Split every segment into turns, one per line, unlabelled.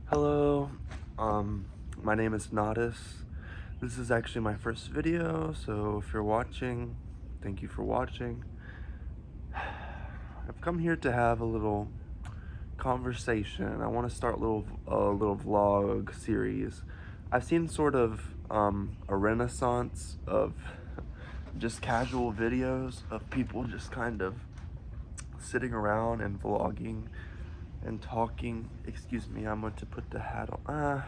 Hello, my name is Nodis. This is actually my first video, so if you're watching, thank you for watching. I've come here to have a little conversation. I want to start a little vlog series. I've seen sort of a renaissance of just casual videos of people just kind of sitting around and vlogging and talking. Excuse me, I'm going to put the hat on.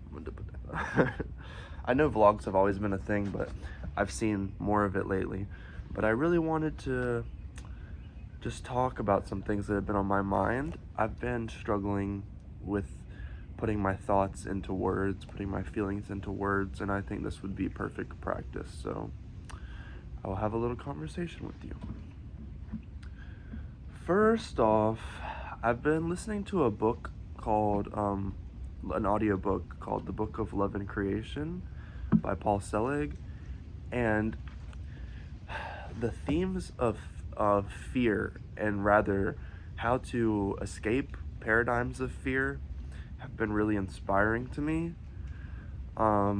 I'm going to put that. I know vlogs have always been a thing, but I've seen more of it lately. But I really wanted to just talk about some things that have been on my mind. I've been struggling with putting my thoughts into words, putting my feelings into words, and I think this would be perfect practice. So I'll have a little conversation with you. First off, I've been listening to a book called, an audiobook called The Book of Love and Creation by Paul Selig, and the themes of fear, and rather how to escape paradigms of fear, have been really inspiring to me. I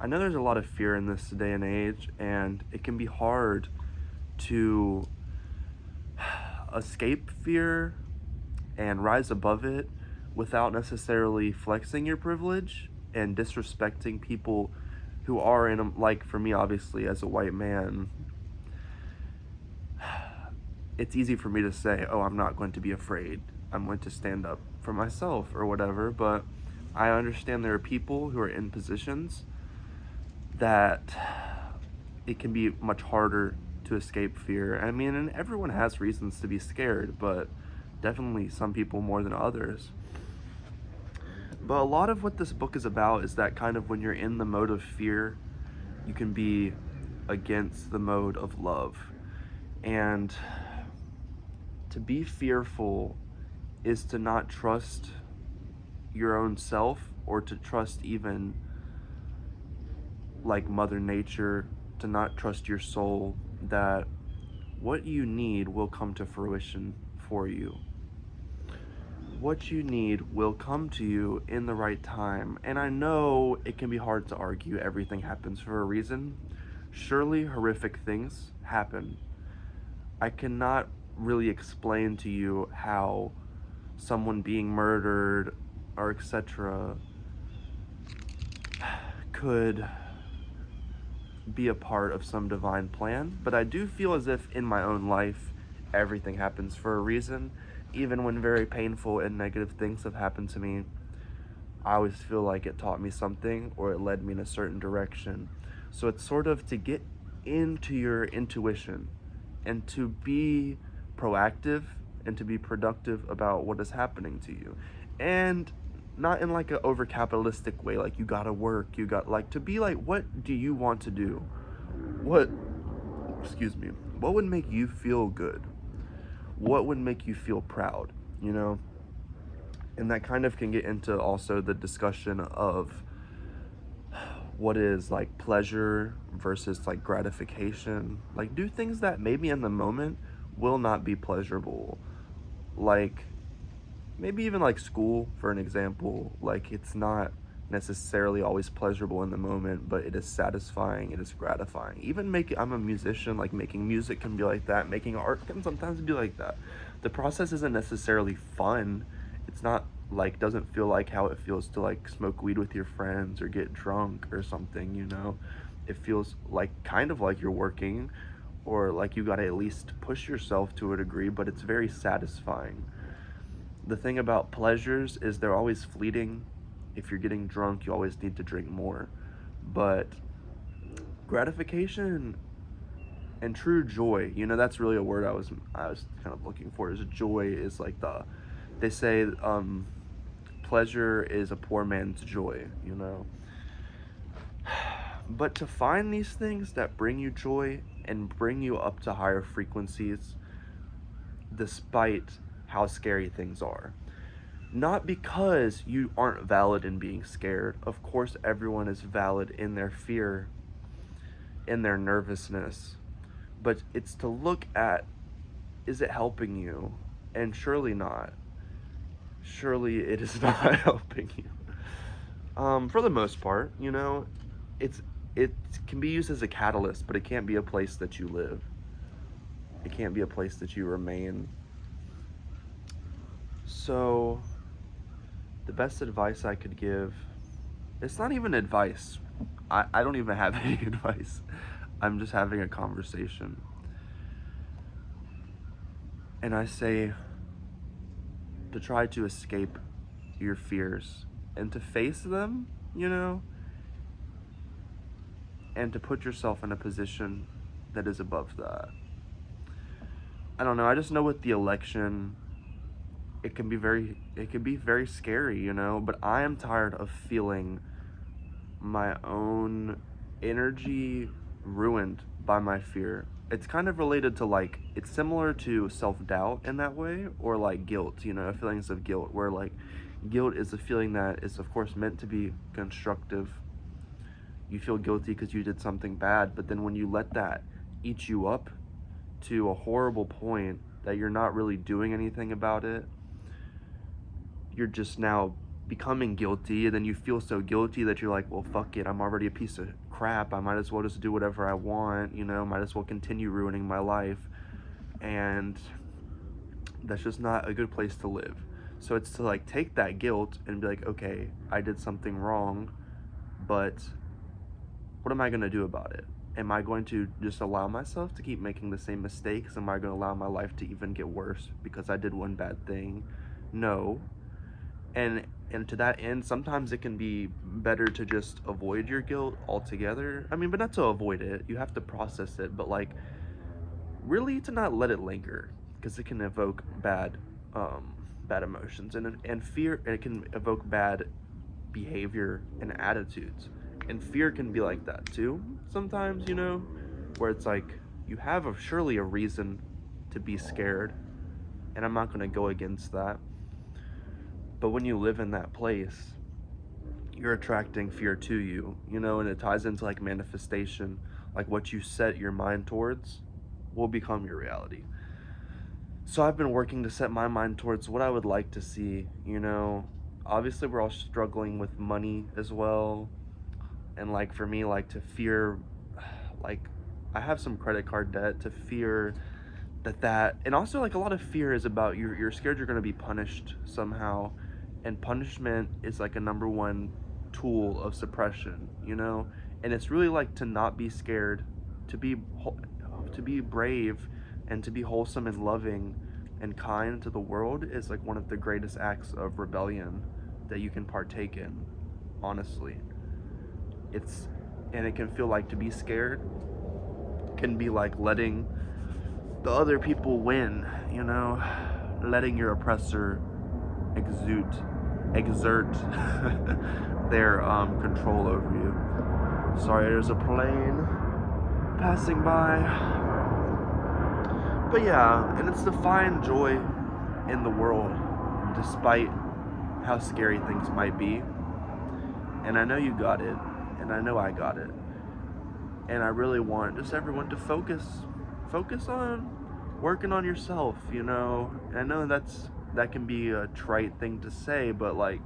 know there's a lot of fear in this day and age, and it can be hard to escape fear and rise above it without necessarily flexing your privilege and disrespecting people who are in a, like for me, obviously, as a white man, it's easy for me to say, oh, I'm not going to be afraid, I'm going to stand up for myself or whatever. But I understand there are people who are in positions that it can be much harder to escape fear. I mean, and everyone has reasons to be scared, but definitely some people more than others. But a lot of what this book is about is that kind of when you're in the mode of fear, you can be against the mode of love. And to be fearful is to not trust your own self, or to trust even like Mother Nature, to not trust your soul, that what you need will come to fruition for you. What you need will come to you in the right time. And I know it can be hard to argue everything happens for a reason. Surely horrific things happen. I cannot really explain to you how someone being murdered or etc. could be a part of some divine plan, but I do feel as if in my own life everything happens for a reason. Even when very painful and negative things have happened to me, I always feel like it taught me something, or it led me in a certain direction. So it's sort of to get into your intuition and to be proactive and to be productive about what is happening to you. And not in like a over capitalistic way, like you gotta work, you got like to be like, what do you want to do? What, excuse me, what would make you feel good? What would make you feel proud, you know? And that kind of can get into also the discussion of what is like pleasure versus like gratification. Like, do things that maybe in the moment will not be pleasurable, like maybe even like school, for an example. Like, it's not necessarily always pleasurable in the moment, but it is satisfying, it is gratifying. Even I'm a musician, like making music can be like that, making art can sometimes be like that. The process isn't necessarily fun. It's not like, doesn't feel like how it feels to like smoke weed with your friends or get drunk or something, you know? It feels like kind of like you're working, or like you gotta at least push yourself to a degree, but it's very satisfying. The thing about pleasures is they're always fleeting. If you're getting drunk, you always need to drink more. But gratification and true joy, you know, that's really a word I was kind of looking for. Is joy is like they say pleasure is a poor man's joy, you know. But to find these things that bring you joy and bring you up to higher frequencies, despite how scary things are. Not because you aren't valid in being scared. Of course, everyone is valid in their fear, in their nervousness. But it's to look at, is it helping you? And surely not. Surely it is not helping you. For the most part, it's it can be used as a catalyst, but it can't be a place that you live. It can't be a place that you remain. So, the best advice I could give, it's not even advice. I don't even have any advice. I'm just having a conversation. And I say to try to escape your fears and to face them, and to put yourself in a position that is above that. I don't know. I just know with the election, it can be very scary, but I am tired of feeling my own energy ruined by my fear. It's kind of related to, like, it's similar to self-doubt in that way, or like guilt, feelings of guilt, where like guilt is a feeling that is of course meant to be constructive. You feel guilty because you did something bad, but then when you let that eat you up to a horrible point that you're not really doing anything about it, you're just now becoming guilty, and then you feel so guilty that you're like, well, fuck it, I'm already a piece of crap, I might as well just do whatever I want, might as well continue ruining my life. And that's just not a good place to live. So it's to like take that guilt and be like, okay, I did something wrong, but what am I going to do about it? Am I going to just allow myself to keep making the same mistakes? Am I going to allow my life to even get worse because I did one bad thing? No. And to that end, sometimes it can be better to just avoid your guilt altogether. I mean, but not to avoid it. You have to process it, but like really to not let it linger, because it can evoke bad emotions, and fear, and it can evoke bad behavior and attitudes. And fear can be like that too sometimes, where it's like you have surely a reason to be scared, and I'm not going to go against that. But when you live in that place, you're attracting fear to you, and it ties into like manifestation. Like what you set your mind towards will become your reality. So I've been working to set my mind towards what I would like to see, Obviously, we're all struggling with money as well. And like for me, like to fear, like I have some credit card debt, to fear that and also like a lot of fear is about you're scared you're going to be punished somehow, and punishment is like a number one tool of suppression, and it's really like to not be scared, to be brave, and to be wholesome and loving and kind to the world is like one of the greatest acts of rebellion that you can partake in, honestly. And it can feel like to be scared can be like letting the other people win, letting your oppressor exert their control over you. Sorry, there's a plane passing by. But yeah, and it's to find joy in the world despite how scary things might be. And I know you got it, and I know I got it. And I really want just everyone to focus on working on yourself, And I know that can be a trite thing to say, but like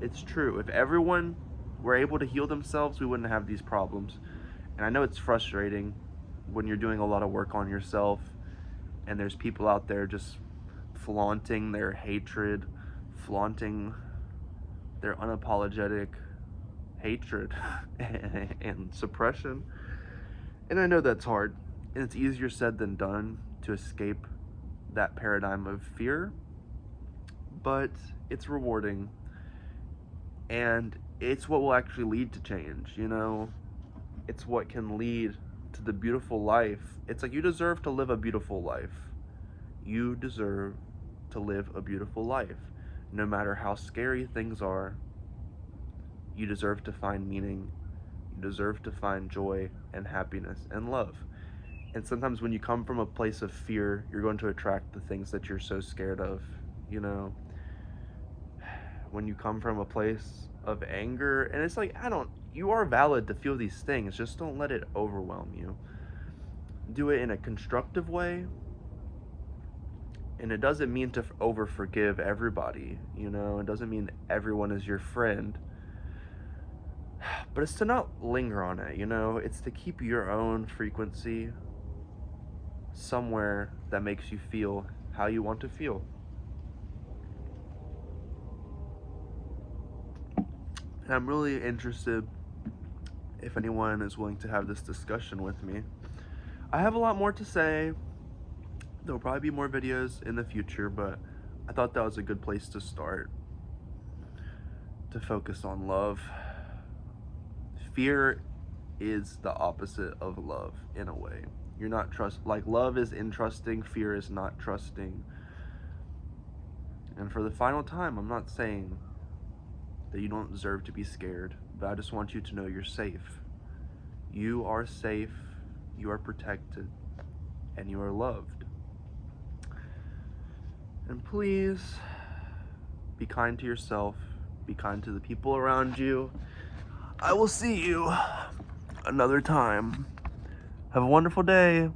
it's true. If everyone were able to heal themselves, we wouldn't have these problems. And I know it's frustrating when you're doing a lot of work on yourself and there's people out there just flaunting their hatred, flaunting their unapologetic hatred and suppression. And I know that's hard, and it's easier said than done to escape that paradigm of fear, but it's rewarding, and it's what will actually lead to change, It's what can lead to the beautiful life. It's like you deserve to live a beautiful life. You deserve to live a beautiful life. No matter how scary things are, you deserve to find meaning. You deserve to find joy and happiness and love. And sometimes when you come from a place of fear, you're going to attract the things that you're so scared of, When you come from a place of anger, and it's like, you are valid to feel these things, just don't let it overwhelm you. Do it in a constructive way, And it doesn't mean to over forgive everybody, you know, it doesn't mean everyone is your friend. But it's to not linger on it, you know, it's to keep your own frequency somewhere that makes you feel how you want to feel. And I'm really interested if anyone is willing to have this discussion with me. I have a lot more to say. There'll probably be more videos in the future, but I thought that was a good place to start, to focus on love. Fear is the opposite of love in a way. You're not like love is entrusting, fear is not trusting. And for the final time, I'm not saying that you don't deserve to be scared, but I just want you to know you're safe. You are safe, you are protected, and you are loved. And please be kind to yourself, be kind to the people around you. I will see you another time. Have a wonderful day.